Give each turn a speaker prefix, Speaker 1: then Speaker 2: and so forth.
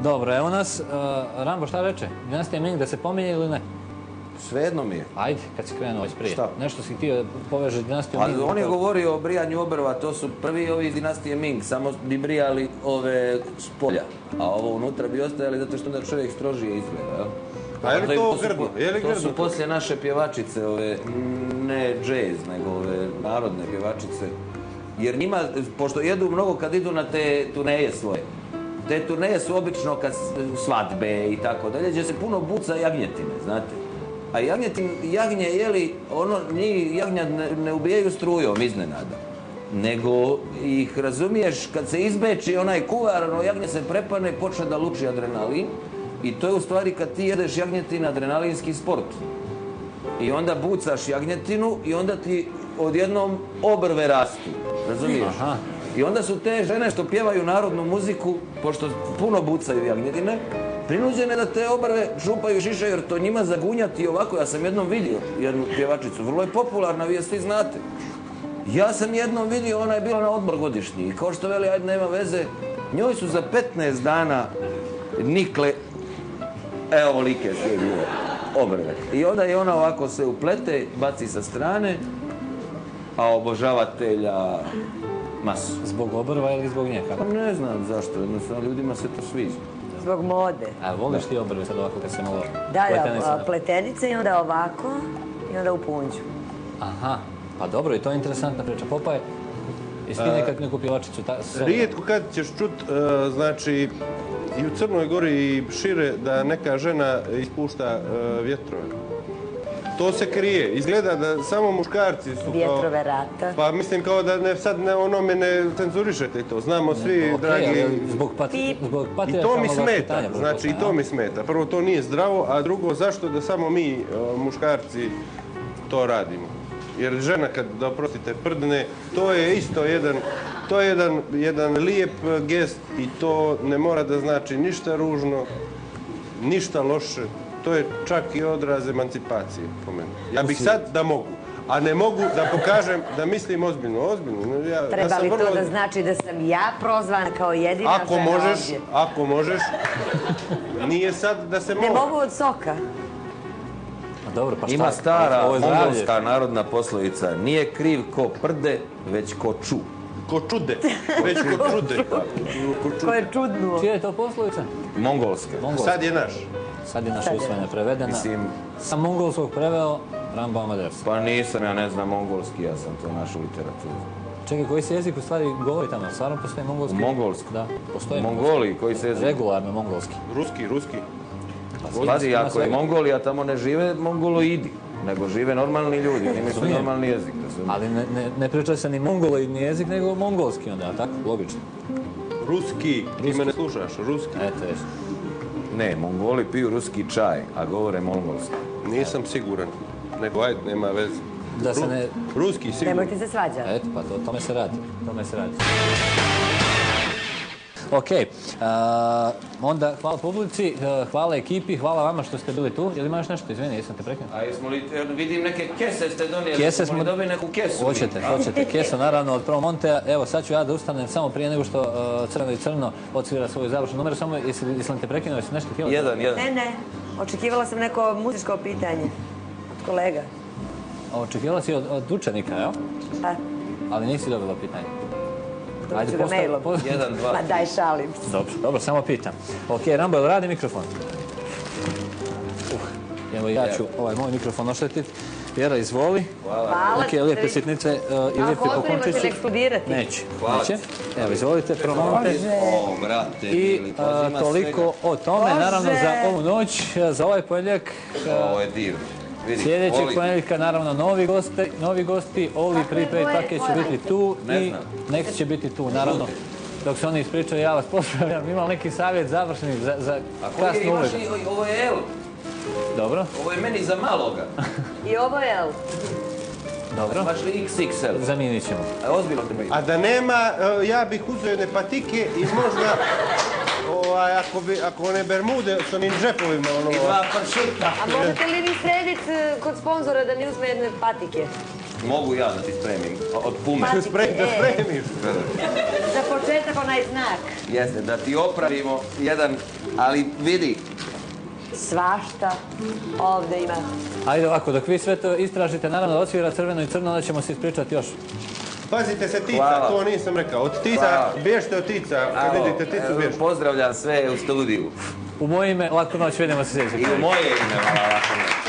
Speaker 1: Dobro, evo nas. Rambo, šta reče? Dinastija Ming da se pominje ili ne?
Speaker 2: Svejedno mi je.
Speaker 1: Ajde, kad si krenuo iz prije.
Speaker 2: Šta?
Speaker 1: Nešto si htio povežeš dinastiju Ming.
Speaker 2: On je govorio o brijanju obrva, to su prvi ovi dinastije Ming, samo bi brijali ove s polja. A ovo unutra bi ostajali zato što onda čovjek strožije izgleda, jel?
Speaker 3: A je li to grdno?
Speaker 2: To su poslije naše pjevačice, ove, ne džez, nego ove narodne pjevačice. Jer njima, pošto jedu mnogo kad idu na te turneje svoje, te turneje su obično kad svadbe i tako dalje, gdje se puno buca jagnjetine, znate. A jagnje, jeli, njih jagnja ne ubijaju strujom iznenada. Nego ih, razumiješ, kad se izbeči onaj kuvar, jagnje se prepane, počne da luči adrenalin. I to je u stvari kad ti jedeš jagnjetinu adrenalinski sport. I onda bucaš jagnjetinu i onda ti odjednom obrve rastu. Razumiješ?
Speaker 1: Aha.
Speaker 2: I onda su te žene što pjevaju narodnu muziku, pošto puno bucaju jagnjetine, prinuđene da te obrve šupaju i šišaju, jer to njima zagunjati ovako. Ja sam jednom vidio jednu pjevačicu, vrlo je popularna, vi je svi znate. Ja sam jednom vidio, ona je bila na odmor godišnji i kao što veli, ajde nema veze, njoj su za 15 dana nikle, evo like sve bile, obrve. I onda je ona ovako se uplete, baci sa strane, a obožavatelja masu.
Speaker 1: Zbog obrva ili zbog nje?
Speaker 2: Pa ne znam zašto, jednostavno ljudima se to sviđa.
Speaker 4: Zbog mode.
Speaker 1: A voliš ti obrve sad ovako kad se malo
Speaker 4: Da, pletenice i onda ovako i onda u punđu.
Speaker 1: Aha, pa dobro, i to je interesantna priča. Popaj, jesi ti nekad neku pjevačicu?
Speaker 3: Rijetko kad ćeš čut, znači, i u Crnoj Gori i šire da neka žena ispušta vjetrove. To se krije. Izgleda da samo muškarci su
Speaker 4: vjetrove rata.
Speaker 3: Pa mislim kao da sad onome ne cenzurišete to. Znamo svi, dragi... I to mi smeta. Znači, i to mi smeta. Prvo, to nije zdravo, a drugo, zašto da samo mi, muškarci, to radimo? Jer žena kad, da oprostite, prdne, to je isto jedan lijep gest i to ne mora da znači ništa ružno, ništa loše. To je čak i odraz emancipacije po meni. Ja bih sad da mogu, a ne mogu da pokažem da mislim ozbiljno.
Speaker 4: Treba li to da znači da sam ja prozvana kao jedina žena ovdje?
Speaker 3: Ako možeš, nije sad da se može.
Speaker 4: Ne mogu od soka.
Speaker 2: Ima stara mongolska narodna poslovica, nije kriv ko prde, već ko ču.
Speaker 3: Ko čude, već ko čude.
Speaker 4: Ko je čudnuo.
Speaker 1: Čija je to poslovica?
Speaker 2: Mongolska.
Speaker 3: Sad je naš.
Speaker 1: Sad je naša usvojena prevedena. Sam mongolskog preveo Rambo Amadeus.
Speaker 2: Pa nisam, ja ne znam mongolski, ja sam to našao u literaturu.
Speaker 1: Čekaj, koji se jezik u stvari govori tamo? Stvarno postoji mongolski?
Speaker 2: Mongolski?
Speaker 1: Da, postoji
Speaker 2: Mongoli, koji se jezik?
Speaker 1: Regularno mongolski.
Speaker 3: Ruski.
Speaker 2: Pazi, ako je Mongolija, tamo ne žive mongoloidi, nego žive normalni ljudi, oni su normalni jezik.
Speaker 1: Ali ne priča se ni mongoloidni jezik, nego mongolski onda, tako? Logično.
Speaker 3: Ruski, ti me ne slušaš, ruski.
Speaker 1: Eto, jesu.
Speaker 2: Ne, Mongoli piju ruski čaj, a govore mongolski.
Speaker 3: Nisam siguran, nego ajde, nema veze.
Speaker 1: Da se ne...
Speaker 3: Ruski, sigurno.
Speaker 4: Nemojte se svađati.
Speaker 1: Eto, pa tome se radi. Ok, onda hvala publici, hvala ekipi, hvala vama što ste bili tu. Jel imaš nešto? Izvini, jesam te prekinuo.
Speaker 2: A jesmo li, vidim neke kese ste donijeli,
Speaker 1: kese
Speaker 2: smo li dobili neku kesu?
Speaker 1: Hoćete, kesu naravno od Pro Montea. Evo sad ću ja da ustanem samo prije nego što Crno i Crno odsvira svoju završnu numeru. Samo, jesam te prekinuo, jesi nešto htjela?
Speaker 2: Jedan.
Speaker 4: Ne, očekivala sam neko muzičko pitanje od kolega.
Speaker 1: Očekivala si od učenika, jel?
Speaker 4: Da.
Speaker 1: Ali nisi dobila pitanje.
Speaker 4: Dobit ću ga mailom.
Speaker 2: 1, 2.
Speaker 4: Ma daj, šalim se.
Speaker 1: Dobro, samo pitam. Ok, Rambo, jel radi mikrofon? Evo ja ću ovaj moj mikrofon oštetiti. Vjera, izvoli.
Speaker 4: Hvala.
Speaker 1: Ok, lijepe sitnice i lijepi poklončići.
Speaker 4: Ako otvorimo će ne eksplodirati.
Speaker 1: Neće. Evo, izvolite, promonte. I toliko o tome. Naravno, za ovu noć, za ovaj ponedjeljak.
Speaker 2: Ovo je divno.
Speaker 1: Sljedećeg ponedjeljka, naravno, novi gosti. Ovi prepaid paket će biti tu i neki će biti tu, naravno. Dok se oni ispričaju, ja vas pozdravljam. Imam neki savjet završni za kasnu uvedu.
Speaker 2: Ovo je L.
Speaker 1: Dobro.
Speaker 2: Ovo je meni za maloga.
Speaker 4: I ovo je L.
Speaker 1: Dobro.
Speaker 2: Baš li XXL?
Speaker 1: Zamijenit ćemo.
Speaker 2: Ozbiljno te me.
Speaker 3: A da nema, ja bih uzeo jedne patike i možda, ako one bermude s onim džepovima,
Speaker 2: I 2 pršuta.
Speaker 4: A možete li vi srediti kod sponzora da mi uzme jedne patike?
Speaker 2: Mogu ja da ti spremim, od pume.
Speaker 3: Da spremiš.
Speaker 4: Za početak onaj znak.
Speaker 2: Jeste, da ti opravimo jedan, ali vidi.
Speaker 4: Svašta ovdje ima.
Speaker 1: Ajde ovako, dok vi sve to istražite, naravno da odsvira crveno i crno, onda ćemo se ispričati još.
Speaker 3: Pazite se tica, to nisam rekao. Od tica, bježte od tica, kad vidite ticu bježte.
Speaker 2: Pozdravljam sve u studiju.
Speaker 1: U moje ime, laku noć, vidimo se sljedeće.
Speaker 2: I u moje ime, laku noć.